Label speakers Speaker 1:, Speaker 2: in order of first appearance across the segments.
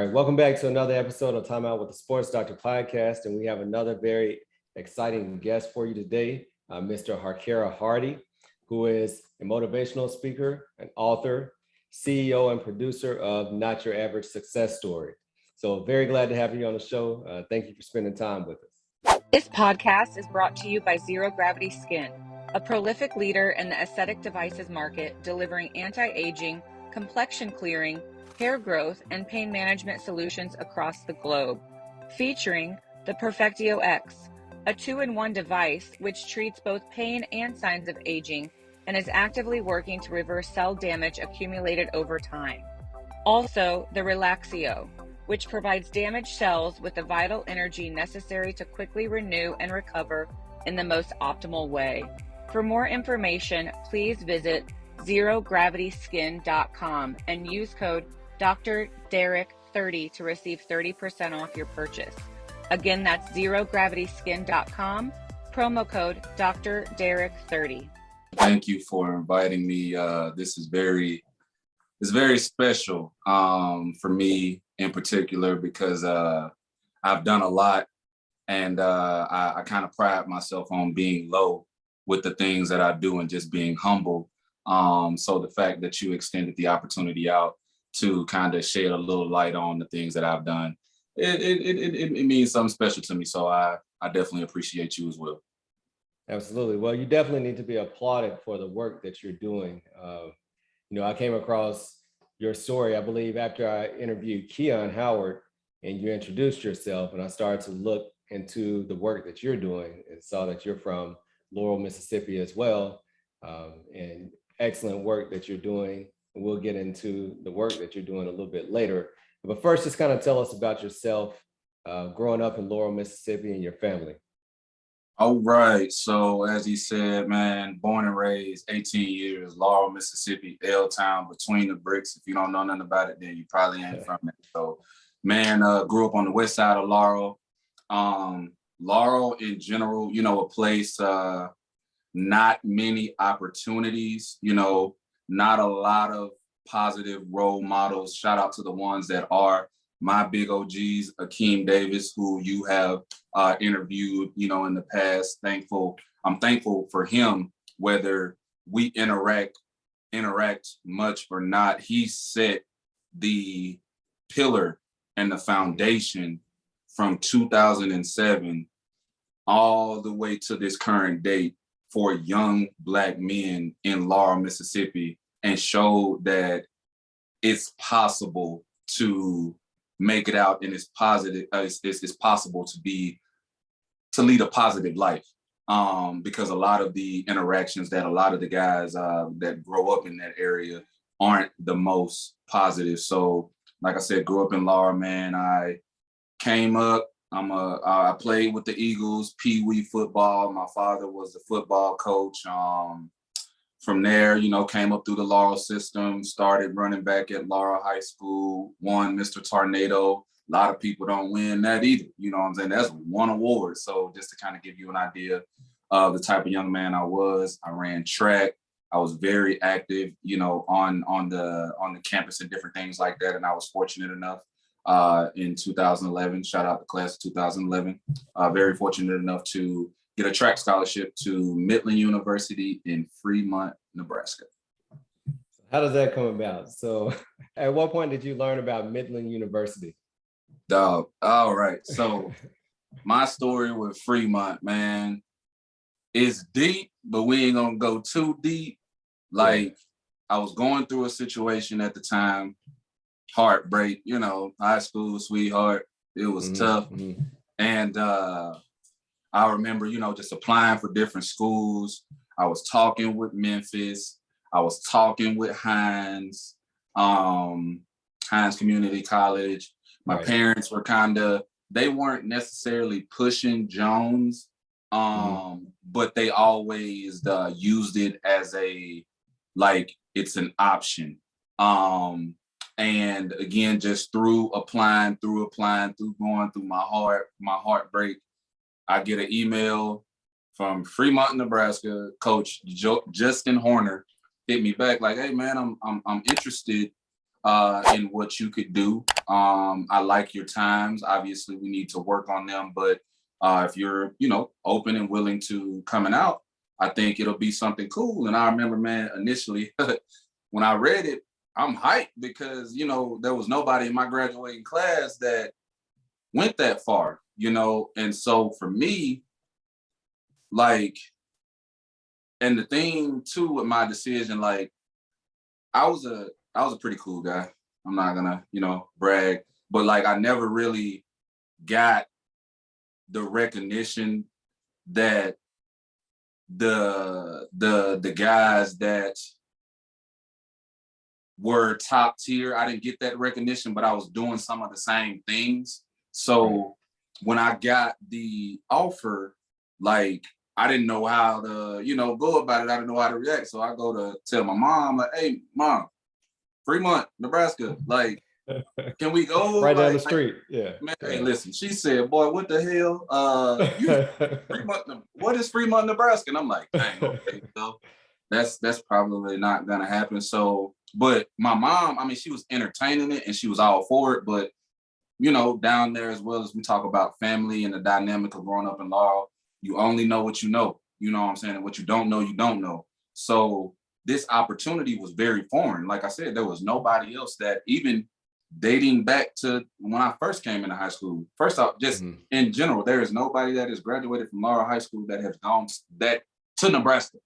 Speaker 1: right, welcome back to another episode of Time Out with the Sports Doctor podcast, and we have another very exciting guest for you today, Mr. Harkera Hardy, who is a motivational speaker, an author, CEO, and producer of Not Your Average Success Story. So very glad to have you on the show. Thank you for spending time with us.
Speaker 2: This podcast is brought to you by Zero Gravity Skin, a prolific leader in the aesthetic devices market, delivering anti-aging, complexion clearing, hair growth, and pain management solutions across the globe. Featuring the Perfectio X, a 2-in-1 device which treats both pain and signs of aging and is actively working to reverse cell damage accumulated over time. Also, the Relaxio, which provides damaged cells with the vital energy necessary to quickly renew and recover in the most optimal way. For more information, please visit zerogravityskin.com and use code Dr.Derrick 30 to receive 30% off your purchase. Again, that's zerogravityskin.com, promo code Dr.Derrick 30.
Speaker 3: Thank you for inviting me. This is very special for me in particular because I've done a lot, and I kind of pride myself on being low with the things that I do and just being humble. So the fact that you extended the opportunity out to kind of shed a little light on the things that I've done, it means something special to me. So I definitely appreciate you as well.
Speaker 1: Absolutely. Well, you definitely need to be applauded for the work that you're doing. I came across your story, I believe, after I interviewed Keon Howard and you introduced yourself, and I started to look into the work that you're doing and saw that you're from Laurel, Mississippi as well, and excellent work that you're doing. And we'll get into the work that you're doing a little bit later. But first, just kind of tell us about yourself, growing up in Laurel, Mississippi, and your family.
Speaker 3: All right. So as he said, man, born and raised 18 years, Laurel, Mississippi, L-Town, between the bricks. If you don't know nothing about it, then you probably ain't from it. So, man, grew up on the west side of Laurel. Laurel in general, a place, not many opportunities, not a lot of positive role models. Shout out to the ones that are. My big OGs, Akeem Davis, who you have interviewed, in the past. I'm thankful for him, whether we interact much or not. He set the pillar and the foundation from 2007 all the way to this current date for young Black men in Laurel, Mississippi, and showed that it's possible to make it out, and it's positive. It's possible to lead a positive life, because a lot of the interactions that a lot of the guys that grow up in that area aren't the most positive. So, like I said, grew up in Laurel, man. I came up. I played with the Eagles, Pee-wee football. My father was the football coach. From there, came up through the Laurel system, started running back at Laurel High School, won Mr. Tornado. A lot of people don't win that either. You know what I'm saying? That's one award. So just to kind of give you an idea of the type of young man I was, I ran track. I was very active, on the campus and different things like that. And I was fortunate enough in 2011, shout out the class of 2011, very fortunate enough to get a track scholarship to Midland University in Fremont, Nebraska.
Speaker 1: How does that come about? So at what point did you learn about Midland University?
Speaker 3: Dog. All right. So my story with Fremont, man, is deep, but we ain't gonna go too deep. Like, I was going through a situation at the time, heartbreak, high school sweetheart. It was tough. Mm-hmm. And I remember, just applying for different schools. I was talking with Memphis. I was talking with Hines Community College. My parents were they weren't necessarily pushing Jones, but they always used it as it's an option. And again, just through applying, through going through my heartbreak, I get an email from Fremont, Nebraska. Coach Justin Horner hit me back like, "Hey man, I'm interested in what you could do. I like your times. Obviously, we need to work on them, but if you're, open and willing to coming out, I think it'll be something cool. And I remember, man, initially when I read it, I'm hyped because, there was nobody in my graduating class that went that far, and so for me, like, and the thing too with my decision, like, I was a pretty cool guy. I'm not gonna, brag, but like I never really got the recognition that the guys that were top tier, I didn't get that recognition, but I was doing some of the same things. So when I got the offer, like I didn't know how to, go about it. I didn't know how to react. So I go to tell my mom, like, hey, Mom, Fremont, Nebraska, like, can we go?
Speaker 1: Right down
Speaker 3: like,
Speaker 1: the street. Yeah.
Speaker 3: Man, hey, listen, she said, boy, what the hell? What is Fremont, Nebraska? And I'm like, dang, okay, so that's probably not gonna happen. So, but my mom, I mean, she was entertaining it and she was all for it, but down there, as well as we talk about family and the dynamic of growing up in Laurel, you only know what you know what I'm saying? And what you don't know, you don't know. So this opportunity was very foreign. Like I said, there was nobody else that, even dating back to when I first came into high school. First off, just in general, there is nobody that has graduated from Laurel High School that has gone to Nebraska,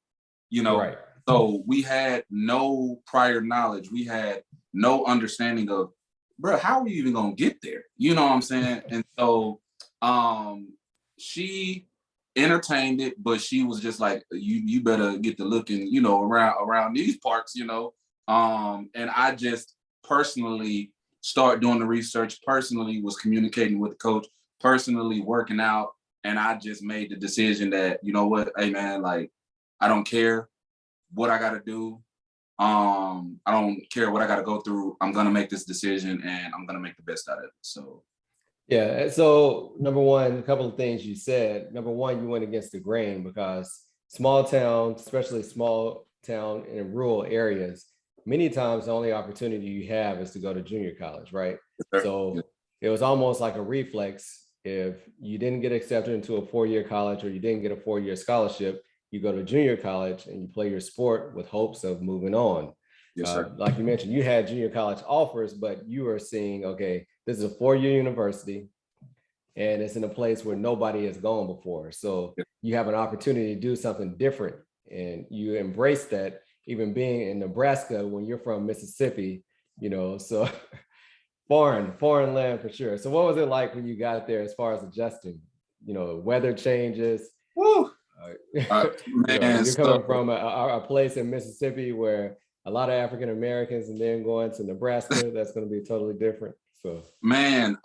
Speaker 3: Right. So we had no prior knowledge. We had no understanding of, bro, how are you even gonna get there? You know what I'm saying? And so she entertained it, but she was just like, you better get to looking, around these parts, and I just personally start doing the research, personally was communicating with the coach, personally working out, and I just made the decision that, you know what, hey man, like, I don't care what I gotta do. I don't care what I gotta go through. I'm gonna make this decision and I'm gonna make the best out of it. So
Speaker 1: yeah. So number one, a couple of things you said. Number one, you went against the grain because small towns, especially small town in rural areas, many times the only opportunity you have is to go to junior college, right?
Speaker 3: yes,
Speaker 1: So it was almost like a reflex. If you didn't get accepted into a 4-year college or you didn't get a 4-year scholarship, you go to junior college and you play your sport with hopes of moving on.
Speaker 3: Yes, sir.
Speaker 1: Like you mentioned, you had junior college offers, but you were seeing, okay, this is a 4-year university and it's in a place where nobody has gone before. So you have an opportunity to do something different and you embrace that, even being in Nebraska when you're from Mississippi, so foreign land for sure. So what was it like when you got there as far as adjusting, weather changes?
Speaker 3: Woo.
Speaker 1: Man, you're coming from a place in Mississippi where a lot of African Americans, and then going to Nebraska, that's going to be totally different. So,
Speaker 3: man,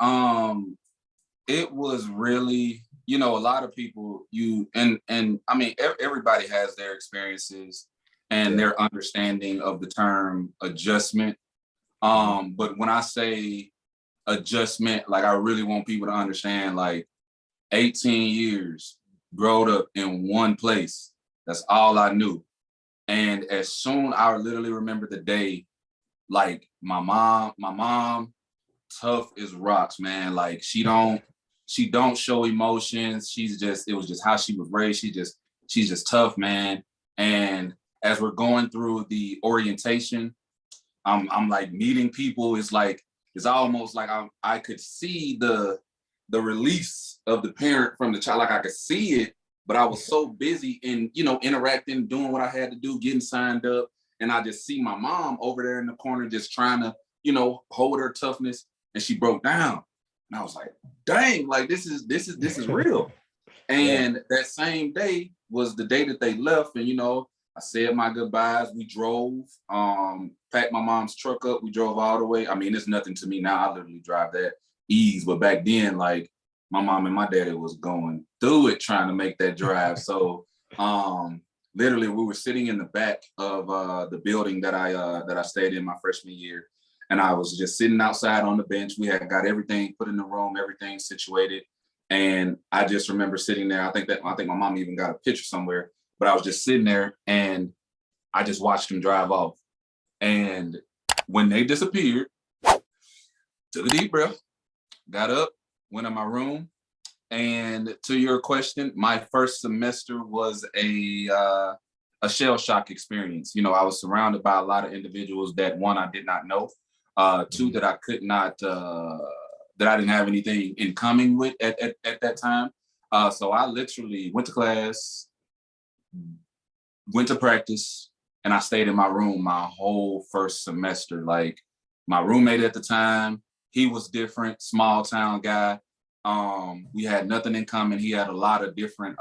Speaker 3: it was really, a lot of people, and I mean, everybody has their experiences and their understanding of the term adjustment. But when I say adjustment, like, I really want people to understand, like, 18 years growed up in one place. That's all I knew. And as soon, I literally remember the day, like, my mom, tough as rocks, man. Like, she don't show emotions. It was just how she was raised. She's just tough, man. And as we're going through the orientation, I'm like meeting people. It's almost like I could see the release of the parent from the child. Like, I could see it, but I was so busy in, interacting, doing what I had to do, getting signed up. And I just see my mom over there in the corner, just trying to, hold her toughness. And she broke down. And I was like, dang, like, this is real. And that same day was the day that they left. And, I said my goodbyes. We drove, packed my mom's truck up. We drove all the way. I mean, it's nothing to me now. I literally drive that ease. But back then, like, my mom and my daddy was going through it trying to make that drive. So literally, we were sitting in the back of the building that I stayed in my freshman year. And I was just sitting outside on the bench. We had got everything put in the room, everything situated. And I just remember sitting there. I think my mom even got a picture somewhere, but I was just sitting there and I just watched him drive off. And When they disappeared, took a deep breath, got up, went in my room. And to your question, my first semester was a shell shock experience. You know, I was surrounded by a lot of individuals that, one, I did not know, two, that I could not, that I didn't have anything in common with at that time. So I literally went to class, went to practice, and I stayed in my room my whole first semester. Like, my roommate at the time, he was different, small town guy. We had nothing in common. He had a lot of different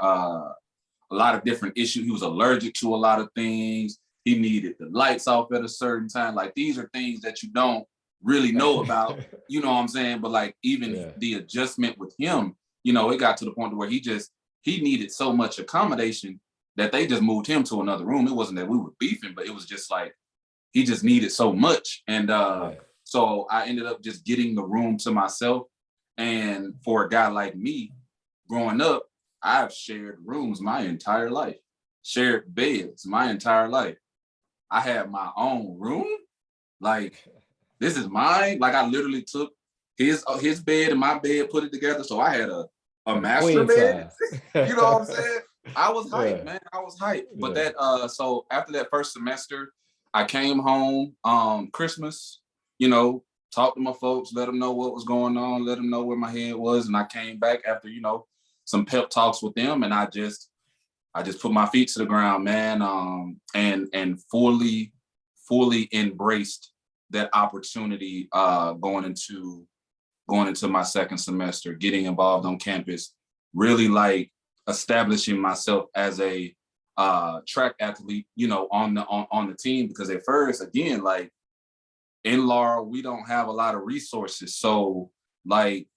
Speaker 3: issues. He was allergic to a lot of things. He needed the lights off at a certain time. Like, these are things that you don't really know about, you know what I'm saying? But like, even the adjustment with him, you know, it got to the point where he needed so much accommodation that they just moved him to another room. It wasn't that we were beefing, but it was just like, he just needed so much. And so I ended up just getting the room to myself. And for a guy like me, growing up, I've shared rooms my entire life, shared beds my entire life. I had my own room. Like, this is mine. Like, I literally took his bed and my bed, put it together. So I had a master bed. You know what I'm saying? I was hyped, man. I was hyped. But that so after that first semester, I came home Christmas, you know, talked to my folks, let them know what was going on, let them know where my head was. And I came back after, you know, some pep talks with them, and I just put my feet to the ground, man, and fully embraced that opportunity going into my second semester, getting involved on campus, really like establishing myself as a track athlete, you know, on the team. Because at first, again, like, in Laurel, we don't have a lot of resources. So like,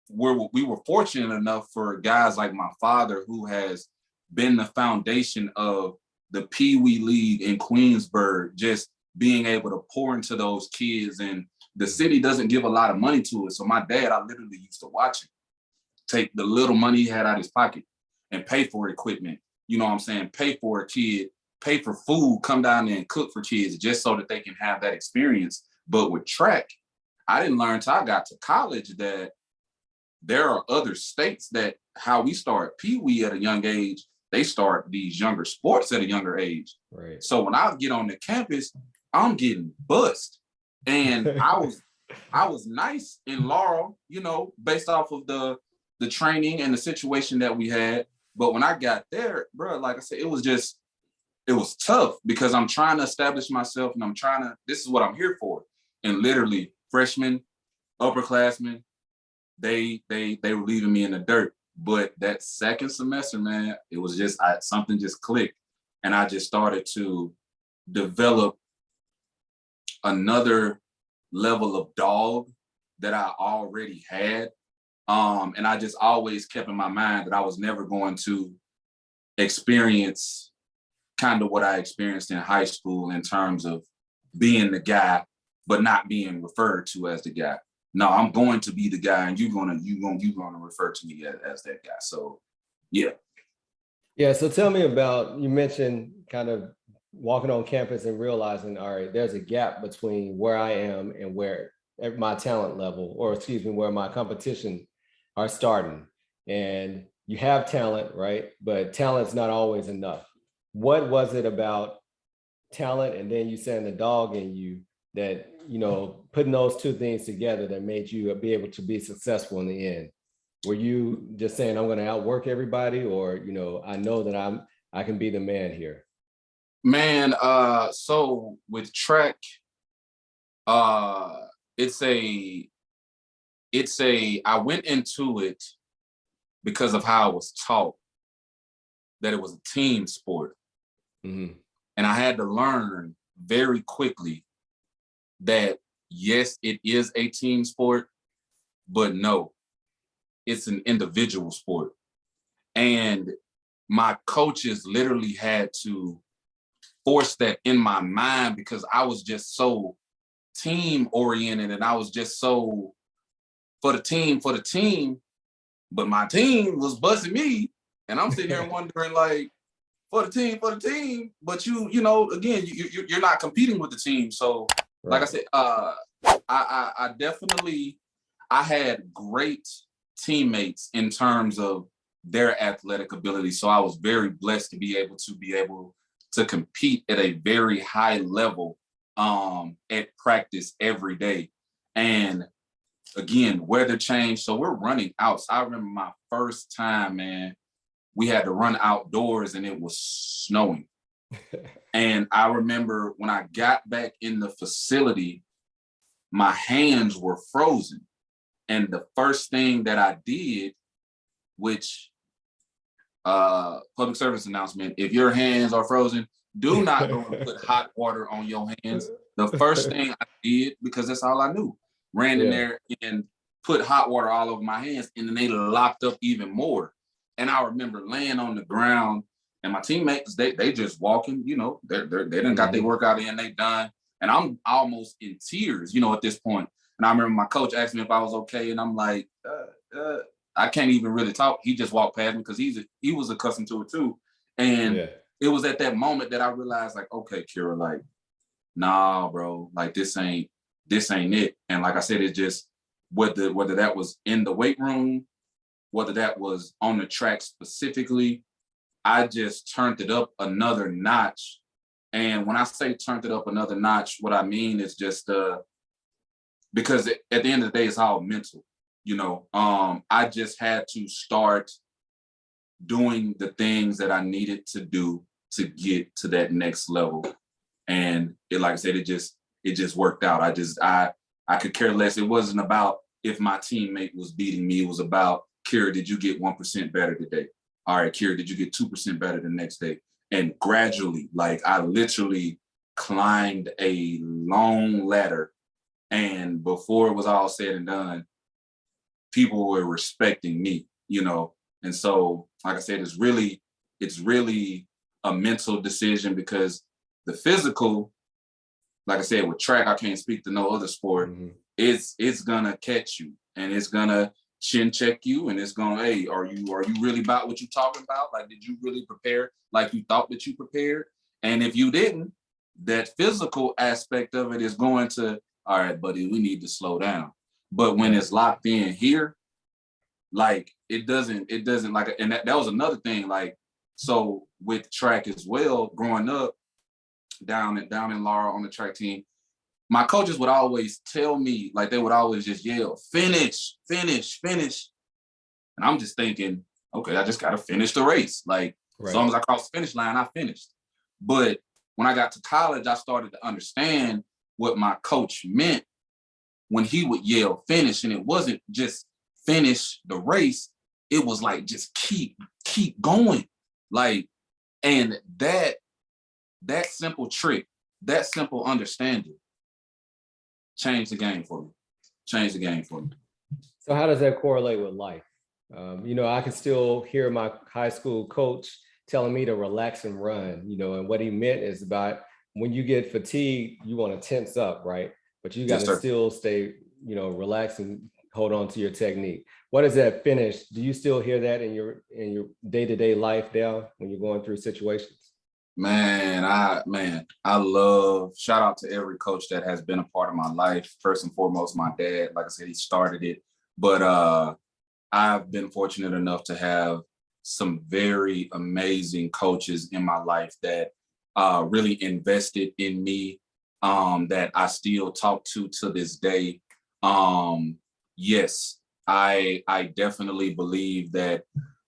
Speaker 3: we were fortunate enough for guys like my father, who has been the foundation of the Pee Wee League in Queensburg, just being able to pour into those kids. And the city doesn't give a lot of money to it. So my dad, I literally used to watch him take the little money he had out of his pocket and pay for equipment. You know what I'm saying? Pay for a kid, pay for food, come down there and cook for kids just so that they can have that experience. But with track, I didn't learn until I got to college that there are other states that how we start Pee Wee at a young age, they start these younger sports at a younger age.
Speaker 1: Right.
Speaker 3: So when I get on the campus, I'm getting bussed. And I was nice in Laurel, you know, based off of the training and the situation that we had. But when I got there, bro, like I said, it was tough, because I'm trying to establish myself, and this is what I'm here for. And literally, freshmen, upperclassmen, they were leaving me in the dirt. But that second semester, man, it was just something just clicked, and I just started to develop another level of dog that I already had. And I just always kept in my mind that I was never going to experience kind of what I experienced in high school, in terms of being the guy, but not being referred to as the guy. No, I'm going to be the guy, and you're gonna refer to me as that guy. So, yeah.
Speaker 1: Yeah. So tell me about, you mentioned kind of walking on campus and realizing, all right, there's a gap between where I am and where at my talent level, or excuse me, where my competition are starting. And you have talent, right? But talent's not always enough. What was it about talent, and then you saying the dog in you, that, you know, putting those two things together that made you be able to be successful in the end? Were you just saying, I'm going to outwork everybody, or, you know, I know that I can be the man here?
Speaker 3: Man, so with track, it's a I went into it because of how I was taught that it was a team sport.
Speaker 1: Mm-hmm.
Speaker 3: And I had to learn very quickly that, yes, it is a team sport, but no, it's an individual sport. And my coaches literally had to force that in my mind, because I was just so team oriented, and I was just so for the team, but my team was busting me. And I'm sitting here wondering, like, for the team. But you know, again, you're not competing with the team. So, like I said, I definitely, I had great teammates in terms of their athletic ability. So I was very blessed to be able to compete at a very high level at practice every day. And again, weather change. So we're running out. So I remember my first time, man, we had to run outdoors and it was snowing. And I remember when I got back in the facility, my hands were frozen. And the first thing that I did, which public service announcement, if your hands are frozen, do not go and put hot water on your hands. The first thing I did, because that's all I knew, ran in there and put hot water all over my hands, and then they locked up even more. And I remember laying on the ground, and my teammates, they just walking, you know, they done got their workout in, they done. And I'm almost in tears, you know, at this point. And I remember my coach asked me if I was okay, and I'm like, I can't even really talk. He just walked past me because he was accustomed to it too. And it was at that moment that I realized, like, okay, Kira, like, nah, bro, like this ain't it. And like I said, it's just whether that was in the weight room, whether that was on the track specifically, I just turned it up another notch. And when I say turned it up another notch, what I mean is just because at the end of the day, it's all mental. You know, I just had to start doing the things that I needed to do to get to that next level. And it, like I said, it just worked out. I could care less. It wasn't about if my teammate was beating me. It was about, Kira, did you get 1% better today? All right, Kira, did you get 2% better the next day? And gradually, like I literally climbed a long ladder. And before it was all said and done, people were respecting me, you know? And so, like I said, it's really a mental decision, because the physical, like I said, with track, I can't speak to no other sport. It's gonna catch you, and it's gonna chin check you, and it's gonna, hey, are you really about what you talking about? Like, did you really prepare like you thought that you prepared? And if you didn't, that physical aspect of it is going to, all right, buddy, we need to slow down. But when it's locked in here, like it doesn't like, and that was another thing. Like, so with track as well, growing up down in Laurel on the track team, my coaches would always tell me, like they would always just yell, finish, finish, finish. And I'm just thinking, okay, I just got to finish the race. Like, as long as I cross the finish line, I finished. But when I got to college, I started to understand what my coach meant when he would yell finish. And it wasn't just finish the race. It was like, just keep going. Like, and that simple trick, that simple understanding changed the game for me.
Speaker 1: So how does that correlate with life? You know, I can still hear my high school coach telling me to relax and run, you know, and what he meant is about when you get fatigued, you want to tense up, right? But you got to still stay, you know, relax and hold on to your technique. What is that finish? Do you still hear that in your day-to-day life now when you're going through situations?
Speaker 3: Man, I love, shout out to every coach that has been a part of my life. First and foremost, my dad, like I said, he started it. But I've been fortunate enough to have some very amazing coaches in my life that really invested in me, that I still talk to this day. Yes, I definitely believe that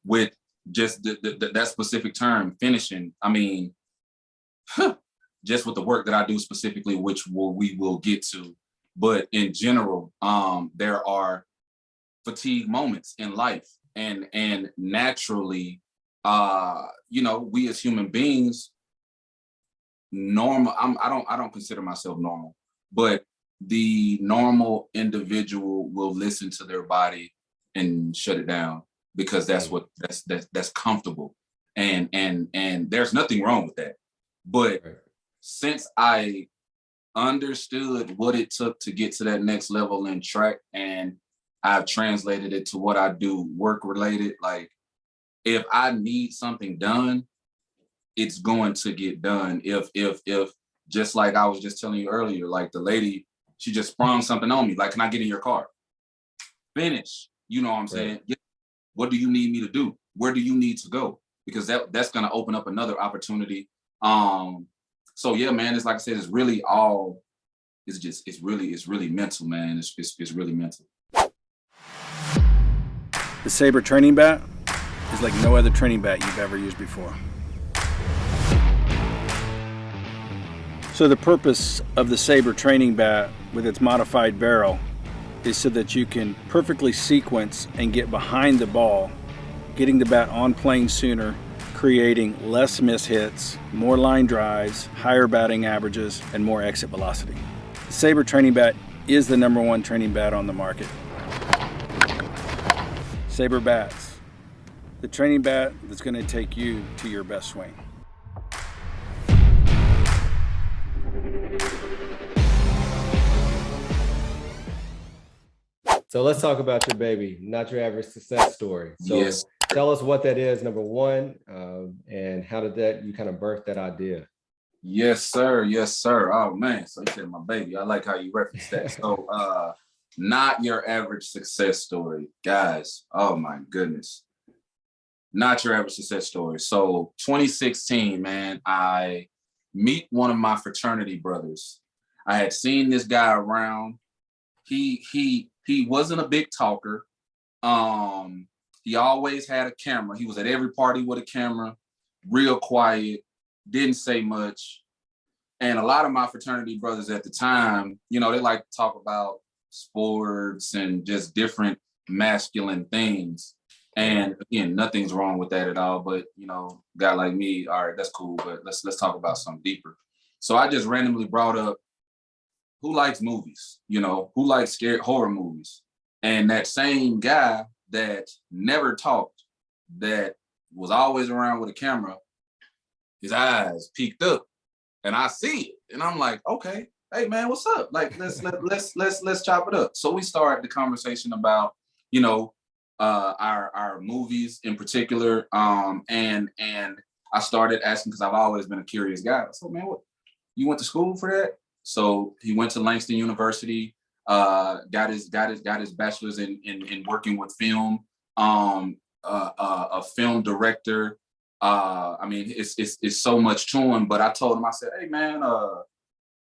Speaker 3: with just that specific term, finishing, I mean, just with the work that I do specifically, which we will get to, but in general, there are fatigue moments in life, and naturally, you know, we as human beings, normal. I don't consider myself normal, but the normal individual will listen to their body and shut it down because that's comfortable, and there's nothing wrong with that. But since I understood what it took to get to that next level in track, and I've translated it to what I do work related, like if I need something done it's going to get done. If just like I was just telling you earlier, like the lady, she just sprung something on me. Like, can I get in your car? Finish. You know what I'm saying?
Speaker 1: Right.
Speaker 3: What do you need me to do? Where do you need to go? Because that's going to open up another opportunity. So yeah, man, it's like I said, it's really all, it's really mental, man. It's really mental.
Speaker 4: The Sabre training bat is like no other training bat you've ever used before. So the purpose of the Sabre training bat with its modified barrel is so that you can perfectly sequence and get behind the ball, getting the bat on plane sooner, creating less miss hits, more line drives, higher batting averages, and more exit velocity. The Sabre training bat is the #1 training bat on the market. Sabre Bats, the training bat that's going to take you to your best swing.
Speaker 1: So let's talk about your baby, not your average success story. So
Speaker 3: Yes.
Speaker 1: tell us what that is, #1, and how did that you kind of birth that idea?
Speaker 3: Yes, sir. Yes, sir. Oh man. So you said my baby. I like how you referenced that. So not your average success story, guys. Oh my goodness. Not your average success story. So 2016, man, I meet one of my fraternity brothers. I had seen this guy around. He wasn't a big talker. He always had a camera. He was at every party with a camera, real quiet, didn't say much. And a lot of my fraternity brothers at the time, you know, they like to talk about sports and just different masculine things. And again, nothing's wrong with that at all. But you know, a guy like me, all right, that's cool. But let's talk about something deeper. So I just randomly brought up, who likes movies? You know, who likes scary horror movies? And that same guy that never talked, that was always around with a camera, his eyes peeked up, and I see it, and I'm like, okay, hey man, what's up? Like, let's chop it up. So we started the conversation about, you know, our movies in particular, and I started asking because I've always been a curious guy. So man, what, you went to school for that? So he went to Langston University, got his bachelor's in working with film, a film director. I mean, it's so much to him. But I told him, I said, hey man,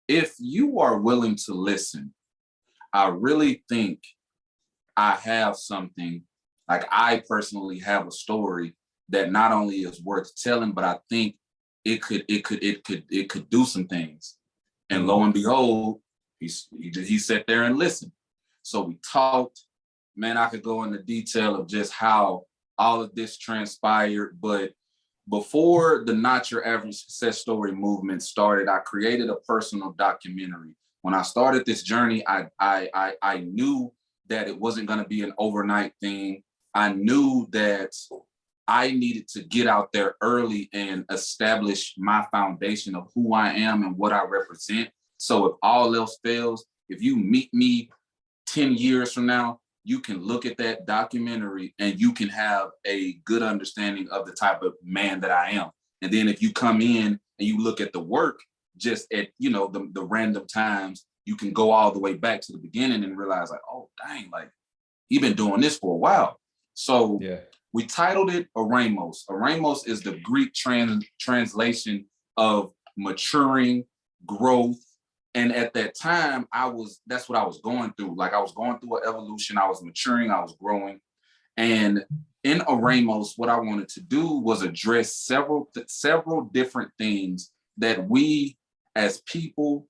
Speaker 3: if you are willing to listen, I really think I have something. Like, I personally have a story that not only is worth telling, but I think it could do some things. And lo and behold, he sat there and listened. So we talked. Man, I could go into detail of just how all of this transpired. But before the Not Your Average Success Story movement started, I created a personal documentary. When I started this journey, I knew that it wasn't going to be an overnight thing. I knew that I needed to get out there early and establish my foundation of who I am and what I represent. So if all else fails, if you meet me 10 years from now, you can look at that documentary and you can have a good understanding of the type of man that I am. And then if you come in and you look at the work, just at, you know, the random times, you can go all the way back to the beginning and realize, like, oh, dang, like, he been doing this for a while. So yeah. We titled it Eremos. Eremos is the Greek translation of maturing, growth. And at that time, that's what I was going through. Like, I was going through an evolution. I was maturing, I was growing. And in Eremos, what I wanted to do was address several different things that we as people,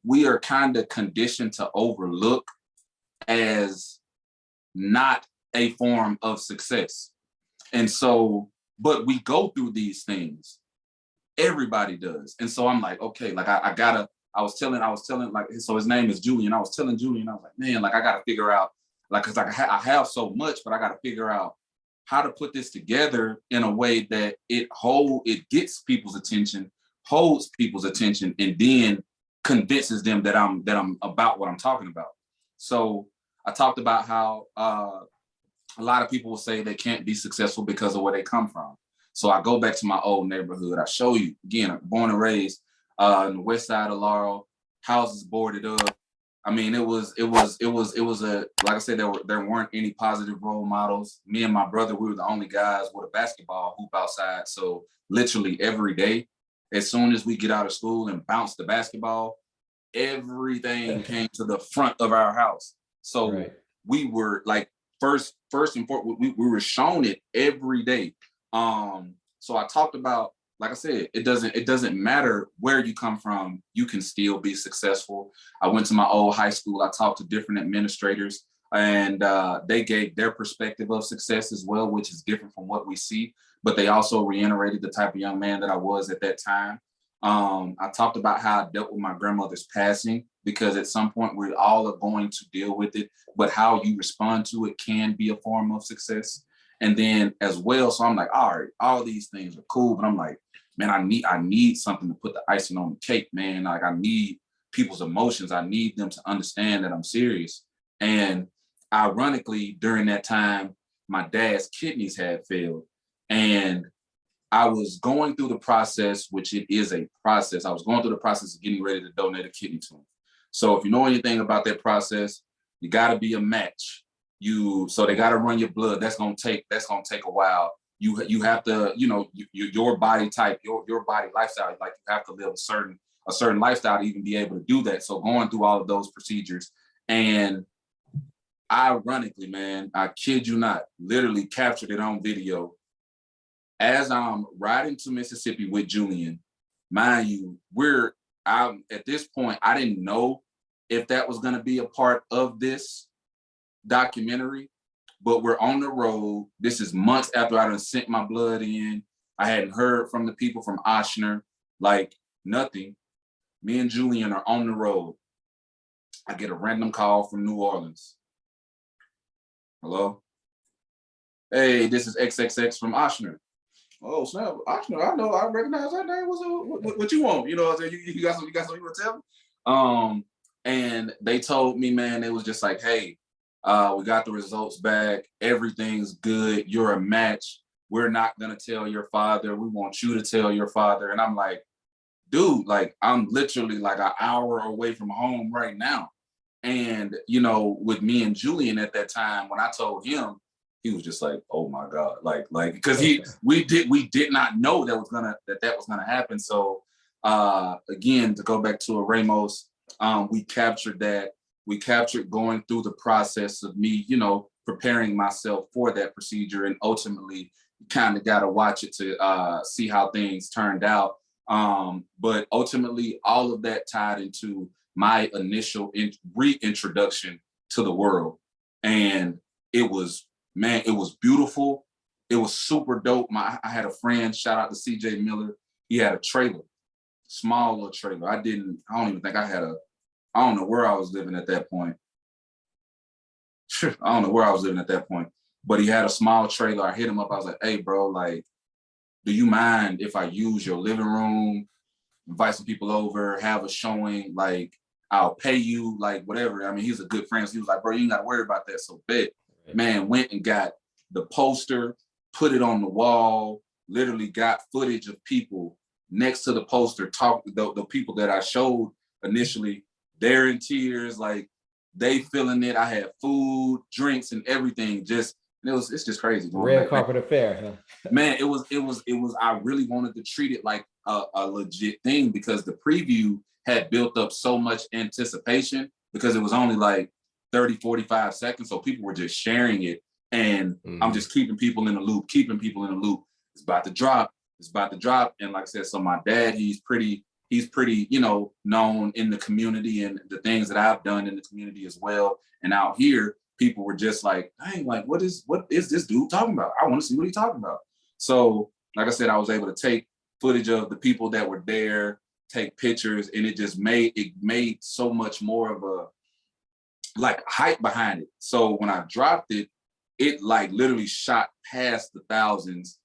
Speaker 3: we are kind of conditioned to overlook as not a form of success. And so, but we go through these things. Everybody does. And so I'm like, okay, like I was telling, like, so his name is Julian. I was telling Julian, I was like, man, like, I got to figure out, like, cause I have so much, but I got to figure out how to put this together in a way that it gets people's attention, holds people's attention, and then convinces them that I'm about what I'm talking about. So I talked about how a lot of people will say they can't be successful because of where they come from. So I go back to my old neighborhood. I show you again, born and raised on the west side of Laurel, houses boarded up. I mean, it was a, like I said, there weren't any positive role models. Me and my brother, we were the only guys with a basketball hoop outside. So literally every day, as soon as we get out of school and bounce the basketball, everything came to the front of our house. So we were like, first and foremost, we were shown it every day. So I talked about, like I said, it doesn't matter where you come from, you can still be successful. I went to my old high school. I talked to different administrators, and they gave their perspective of success as well, which is different from what we see. But they also reiterated the type of young man that I was at that time. I talked about how I dealt with my grandmother's passing, because at some point we all are going to deal with it, but how you respond to it can be a form of success. And then as well, so I'm like, all right, all these things are cool, but I'm like, man, I need something to put the icing on the cake, man. Like, I need people's emotions. I need them to understand that I'm serious. And ironically, during that time, my dad's kidneys had failed. And I was going through the process, which it is a process. I was going through the process of getting ready to donate a kidney to him. So if you know anything about that process, you got to be a match. So they got to run your blood. That's gonna take a while. You have to, your body type, your body lifestyle, like you have to live a certain lifestyle to even be able to do that. So going through all of those procedures, and ironically, man, I kid you not, literally captured it on video. As I'm riding to Mississippi with Julian, mind you, at this point, I didn't know if that was going to be a part of this documentary, but we're on the road. This is months after I done sent my blood in. I hadn't heard from the people from Ochsner, like nothing. Me and Julian are on the road. I get a random call from New Orleans. Hello? Hey, this is XXX from Ochsner. Oh, snap, Ochsner, I know, I recognize that name. What you want? You know what I'm saying? You got something you want to tell me? And they told me, man, it was just like, hey, we got the results back. Everything's good. You're a match. We're not going to tell your father. We want you to tell your father. And I'm like, dude, like, I'm literally like an hour away from home right now. And, with me and Julian at that time, when I told him, he was just like, oh my God, like, because we did not know that was gonna happen. So again, to go back to Ramos, we captured that. We captured going through the process of me, preparing myself for that procedure, and ultimately you kind of got to watch it to see how things turned out. But ultimately, all of that tied into my initial reintroduction to the world. And it was beautiful. It was super dope. I had a friend, shout out to CJ Miller. He had a trailer, small little trailer. I don't even think I had I don't know where I was living at that point. But he had a small trailer. I hit him up. I was like, hey, bro, like, do you mind if I use your living room, invite some people over, have a showing, like, I'll pay you, like, whatever. I mean, he's a good friend. So he was like, bro, you ain't got to worry about that. So bet. Man, went and got the poster, put it on the wall, literally got footage of people next to the poster, the people that I showed initially, they're in tears, like they feeling it. I had food, drinks, and everything. It's just crazy.
Speaker 1: Red carpet affair, huh?
Speaker 3: Man, it was, I really wanted to treat it like a legit thing, because the preview had built up so much anticipation, because it was only like 30, 45 seconds. So people were just sharing it. And I'm just keeping people in the loop. It's about to drop. And like I said, so my dad, he's pretty, known in the community and the things that I've done in the community as well. And out here, people were just like, dang, like, what is this dude talking about? I want to see what he's talking about. So, like I said, I was able to take footage of the people that were there, take pictures, and it made so much more of a, like, hype behind it. So when I dropped it, it like literally shot past the thousands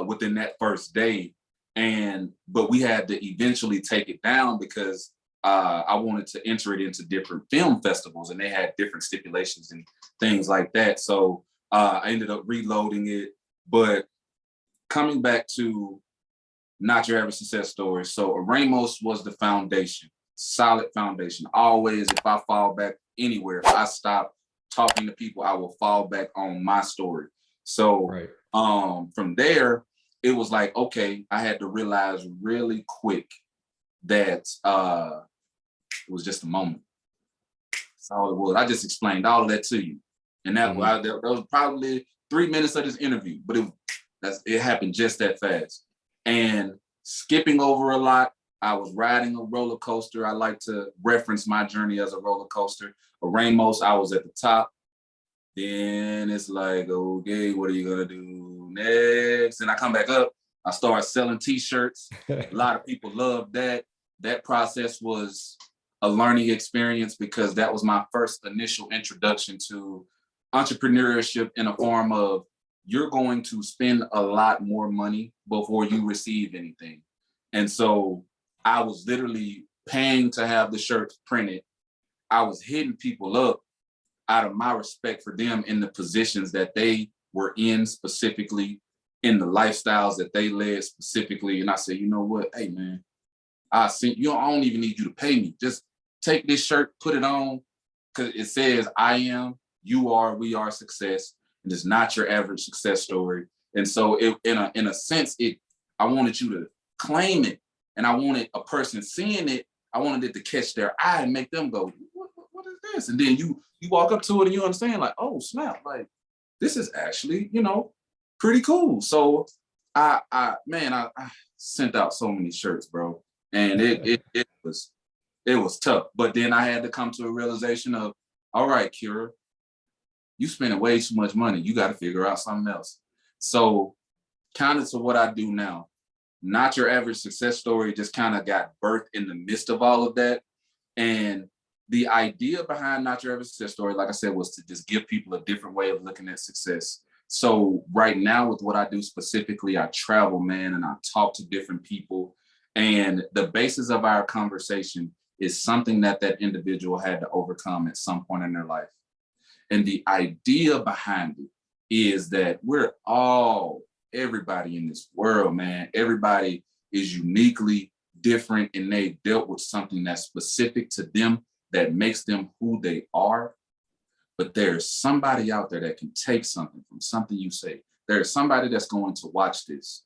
Speaker 3: within that first day. But we had to eventually take it down, because I wanted to enter it into different film festivals, and they had different stipulations and things like that. So I ended up reloading it. But coming back to not your average success story. So Ramos was the foundation, solid foundation. Always, if I fall back anywhere, if I stop talking to people, I will fall back on my story. So from there, it was like, okay, I had to realize really quick that it was just a moment. That's all it was. I just explained all of that to you. And that, that was probably 3 minutes of this interview, but it happened just that fast. And skipping over a lot, I was riding a roller coaster. I like to reference my journey as a roller coaster. At Ramos, I was at the top. Then it's like, okay, what are you gonna do next? And I come back up. I start selling t-shirts. A lot of people loved that. That process was a learning experience because that was my first initial introduction to entrepreneurship in a form of you're going to spend a lot more money before you receive anything. And so I was literally paying to have the shirts printed. I was hitting people up out of my respect for them in the positions that they were in specifically, in the lifestyles that they led specifically. And I said, you know what? Hey, man, I don't even need you to pay me. Just take this shirt, put it on, because it says, I am, you are, we are success. And it's not your average success story. And so in a sense, I wanted you to claim it. And I wanted a person seeing it, I wanted it to catch their eye and make them go, what is this? And then you walk up to it and you understand, like, oh, snap, like, this is actually, pretty cool. So I sent out so many shirts, bro. And it was tough. But then I had to come to a realization of, all right, Kira, you spending way too much money. You got to figure out something else. So kind of to what I do now, not your average success story just kind of got birthed in the midst of all of that. And the idea behind not your average success story, like I said, was to just give people a different way of looking at success. So right now with what I do specifically, I travel, man, and I talk to different people. And the basis of our conversation is something that individual had to overcome at some point in their life. And the idea behind it is that everybody in this world, man, everybody is uniquely different and they dealt with something that's specific to them that makes them who they are. But there's somebody out there that can take something from something you say. There's somebody that's going to watch this,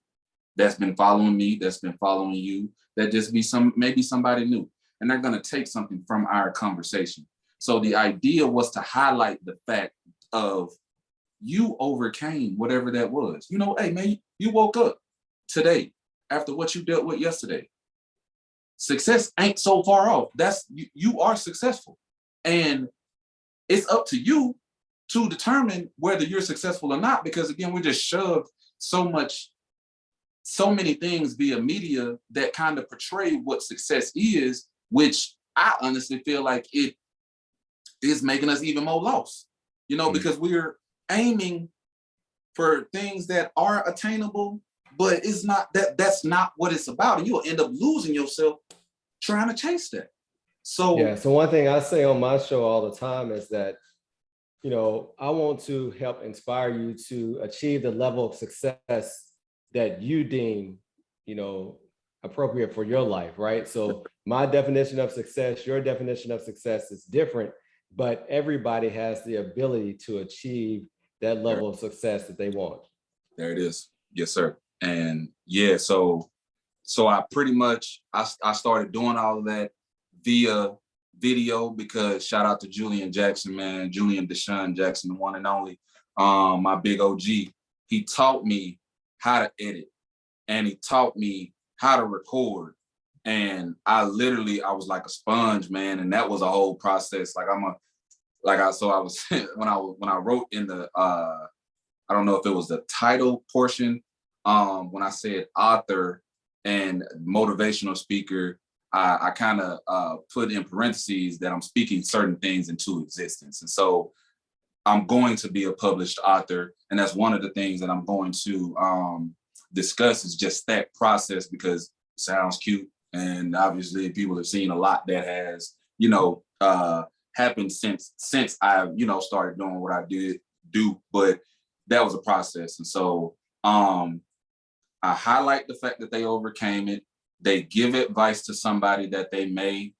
Speaker 3: that's been following me, that's been following you, that just maybe somebody new. And they're going to take something from our conversation. So the idea was to highlight the fact of you overcame whatever that was. Hey, man, you woke up today after what you dealt with yesterday. Success ain't so far off. You are successful. And it's up to you to determine whether you're successful or not, because again, we're just shoved so many things via media that kind of portray what success is, which I honestly feel like it is making us even more lost, because we're aiming for things that are attainable, but it's not that's not what it's about. And you'll end up losing yourself trying to chase that. So
Speaker 1: one thing I say on my show all the time is that, I want to help inspire you to achieve the level of success that you deem, appropriate for your life, right? So my definition of success, your definition of success is different, but everybody has the ability to achieve that level of success that they want.
Speaker 3: There it is. Yes, sir. And yeah, so I pretty much, I started doing all of that via video because shout out to Julian Jackson, man, Julian Deshaun Jackson, the one and only, my big OG. He taught me how to edit and he taught me how to record. And I was like a sponge, man. And that was a whole process. Like when I wrote in the, I don't know if it was the title portion, when I said author and motivational speaker, I kind of put in parentheses that I'm speaking certain things into existence. And so I'm going to be a published author. And that's one of the things that I'm going to discuss is just that process because it sounds cute. And obviously people have seen a lot that has, happened since I've, started doing what I do, but that was a process. And so I highlight the fact that they overcame it. They give advice to somebody that they may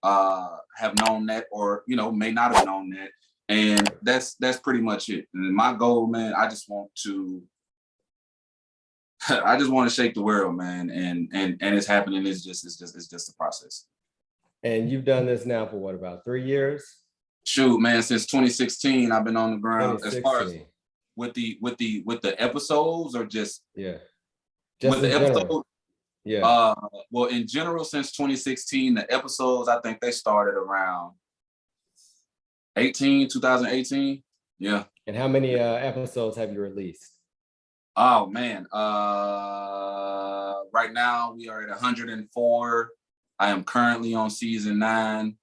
Speaker 3: have known that, or may not have known that, and that's pretty much it. And my goal, man, I just want to shake the world, man, and it's happening. It's just a process.
Speaker 1: And you've done this now for what, about 3 years?
Speaker 3: Shoot, man, since 2016, I've been on the ground. As far as with the episodes, or just with the episodes.
Speaker 1: Yeah.
Speaker 3: Well, in general, since 2016, the episodes, I think they started around 2018. Yeah.
Speaker 1: And how many episodes have you released?
Speaker 3: Oh man. Right now we are at 104. I am currently on season 9.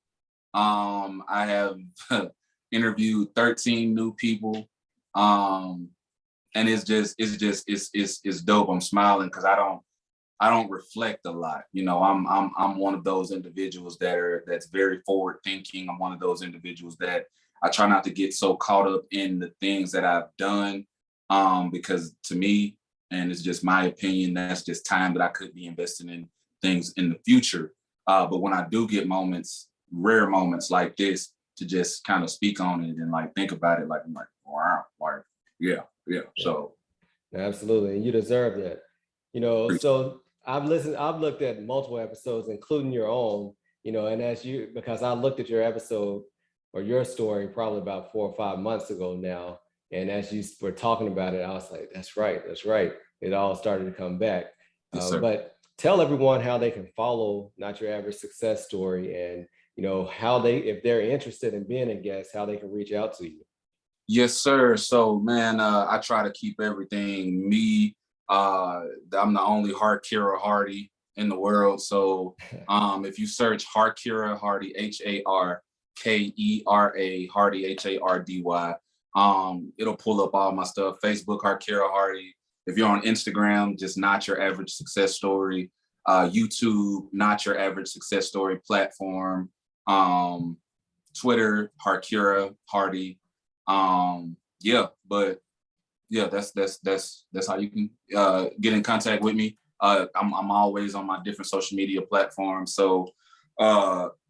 Speaker 3: I have interviewed 13 new people. And it's dope. I'm smiling because I don't reflect a lot. I'm one of those individuals that's very forward thinking. I'm one of those individuals that I try not to get so caught up in the things that I've done, because to me, and it's just my opinion, that's just time that I could be investing in things in the future. But when I do get rare moments like this, to just kind of speak on it and like think about it, like I'm like, wow, like yeah. So
Speaker 1: absolutely, and you deserve that. So I've looked at multiple episodes, including your own, and because I looked at your episode or your story probably about 4 or 5 months ago now. And as you were talking about it, I was like, that's right. It all started to come back.
Speaker 3: Yes,
Speaker 1: but tell everyone how they can follow Not Your Average Success Story, and, how if they're interested in being a guest, how they can reach out to you.
Speaker 3: Yes, sir. So, man, I try to keep everything me. I'm the only Harkera Hardy in the world. So if you search Harkera Hardy, Harkera Hardy, Hardy, it'll pull up all my stuff. Facebook, Harkera Hardy. If you're on Instagram, just Not Your Average Success Story. YouTube, Not Your Average Success Story platform. Twitter, Harkera Hardy. That's how you can get in contact with me. I'm always on my different social media platforms. So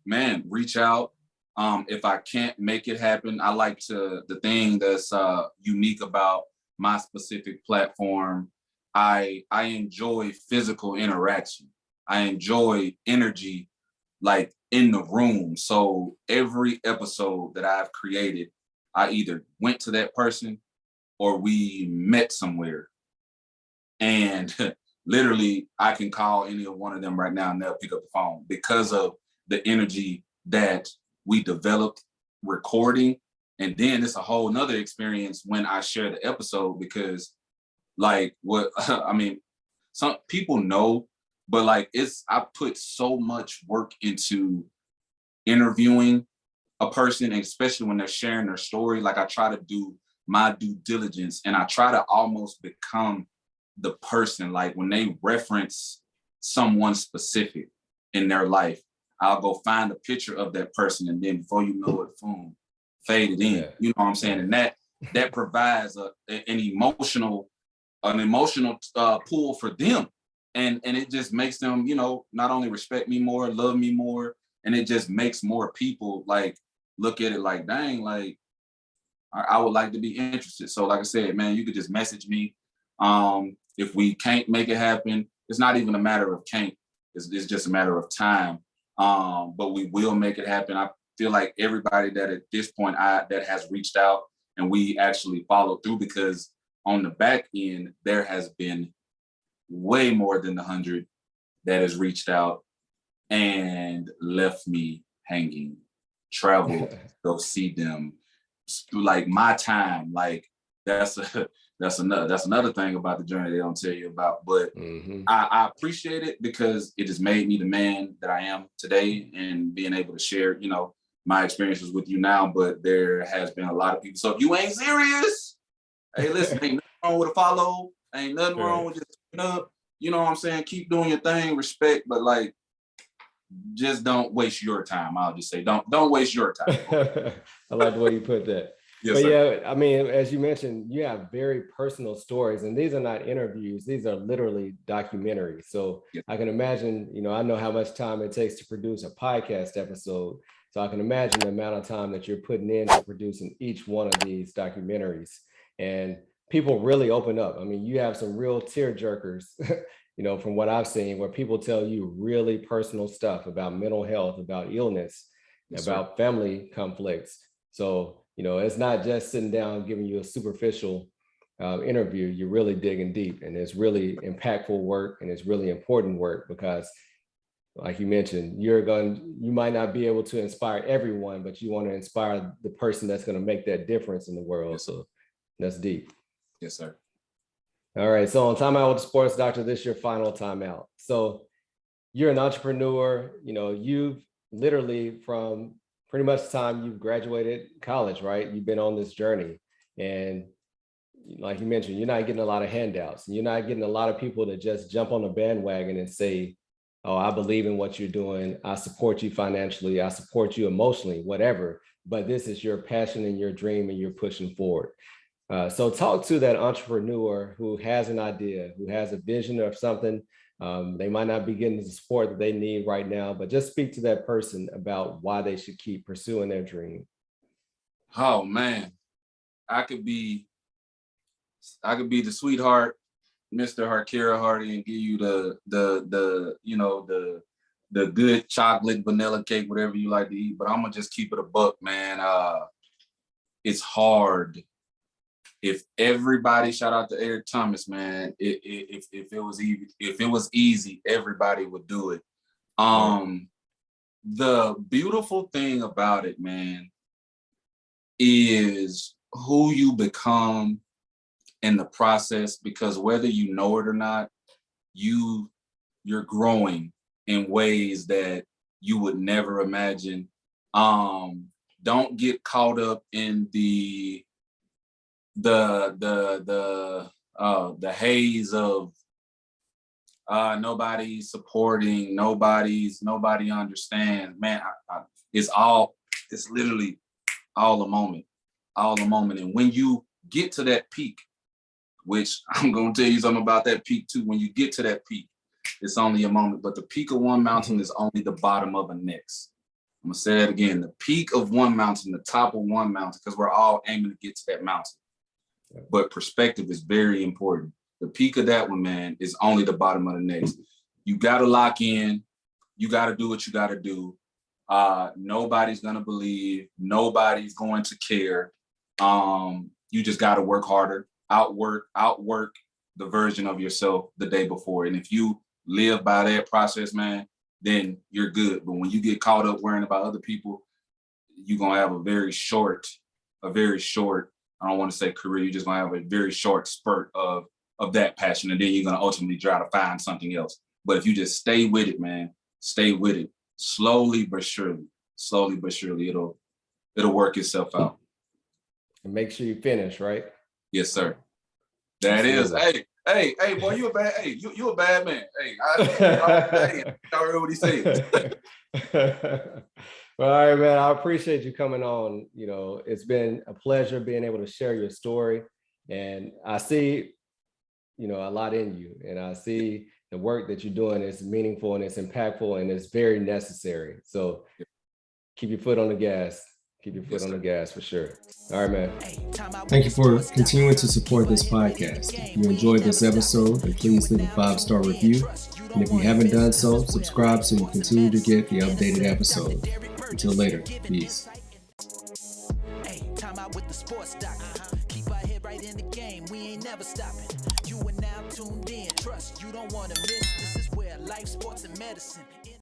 Speaker 3: man, reach out. If I can't make it happen, I like the thing that's unique about my specific platform. I enjoy physical interaction. I enjoy energy, like in the room. So every episode that I've created, I either went to that person or we met somewhere. And literally, I can call any of one of them right now and they'll pick up the phone because of the energy that we developed recording. And then it's a whole nother experience when I share the episode, because like some people know, but like I put so much work into interviewing a person, and especially when they're sharing their story. Like I try to do my due diligence and I try to almost become the person. Like when they reference someone specific in their life, I'll go find a picture of that person, and then before you know it, boom, fade it in. Yeah. You know what I'm saying? And that provides an emotional pull for them. And it just makes them, not only respect me more, love me more, and it just makes more people like look at it like, dang, like I would like to be interested. So like I said, man, you could just message me. If we can't make it happen, it's not even a matter of can't, it's just a matter of time. But we will make it happen. I feel like everybody that at this point that has reached out and we actually followed through, because on the back end, there has been way more than the 100 that has reached out and left me hanging, traveled, go see them, like my time. Like that's another thing about the journey they don't tell you about. But I appreciate it because it has made me the man that I am today, and being able to share, my experiences with you now. But there has been a lot of people. So if you ain't serious, hey, listen, ain't nothing wrong with a follow. Ain't nothing wrong with just up. You know what I'm saying? Keep doing your thing, respect, but like, just don't waste your time. I'll just say, don't waste your time.
Speaker 1: I like the way you put that.
Speaker 3: Yes,
Speaker 1: But
Speaker 3: sir.
Speaker 1: yeah, I mean, as you mentioned, you have very personal stories, and these are not interviews; these are literally documentaries. So
Speaker 3: Yeah.
Speaker 1: I can imagine, I know how much time it takes to produce a podcast episode. So I can imagine the amount of time that you're putting into producing each one of these documentaries. And people really open up. I mean, you have some real tear jerkers, from what I've seen, where people tell you really personal stuff about mental health, about illness,
Speaker 3: Yes, sir.
Speaker 1: about family conflicts. So, it's not just sitting down giving you a superficial interview. You're really digging deep, and it's really impactful work, and it's really important work because, like you mentioned, you might not be able to inspire everyone, but you want to inspire the person that's going to make that difference in the world.
Speaker 3: Yes,
Speaker 1: So that's deep.
Speaker 3: yes, sir.
Speaker 1: All right. So on TimeOut with the Sports Doctor, this is your final timeout. So you're an entrepreneur, you've literally from pretty much the time you've graduated college, right? You've been on this journey. And like you mentioned, you're not getting a lot of handouts. You're not getting a lot of people to just jump on the bandwagon and say, oh, I believe in what you're doing. I support you financially. I support you emotionally, whatever. But this is your passion and your dream, and you're pushing forward. So talk to that entrepreneur who has an idea, who has a vision of something. They might not be getting the support that they need right now, but just speak to that person about why they should keep pursuing their dream.
Speaker 3: Oh man, I could be the sweetheart, Mr. Harkera Hardy, and give you the good chocolate, vanilla cake, whatever you like to eat. But I'm gonna just keep it a buck, man. It's hard. If everybody, shout out to Eric Thomas, man. If it was easy, everybody would do it. The beautiful thing about it, man, is who you become in the process, because whether you know it or not, you're growing in ways that you would never imagine. Don't get caught up in the haze of nobody's supporting, nobody understands. Man, it's literally all a moment. And when you get to that peak, which I'm gonna tell you something about that peak too. When you get to that peak, it's only a moment, but the peak of one mountain is only the bottom of the next. I'm gonna say that again. The peak of one mountain, the top of one mountain, because we're all aiming to get to that mountain. But perspective is very important. The peak of that one, man, is only the bottom of the next. You got to lock in. You got to do what you got to do. Nobody's going to believe. Nobody's going to care. You just got to work harder, outwork the version of yourself the day before. And if you live by that process, man, then you're good. But when you get caught up worrying about other people, you're going to have a very short, I don't want to say career, you're just going to have a very short spurt of that passion. And then you're going to ultimately try to find something else. But if you just stay with it, man, stay with it, slowly but surely, it'll work itself out.
Speaker 1: And make sure you finish, right?
Speaker 3: Yes, sir. That Absolutely. Is. Hey, boy, you a bad man. Hey, I heard what he said.
Speaker 1: Well, all right, man. I appreciate you coming on. It's been a pleasure being able to share your story. And I see, a lot in you. And I see the work that you're doing is meaningful and it's impactful and it's very necessary. So keep your foot on the gas. Keep your foot on the gas for sure. All right, man. Thank you for continuing to support this podcast. If you enjoyed this episode, then please leave a 5-star review. And if you haven't done so, subscribe so you continue to get the updated episode. Until later, peace. Time out with the sports doctor. Keep our head right in the game. We ain't never stopping. You are now tuned in. Trust you don't want to miss. This is where life, sports, and medicine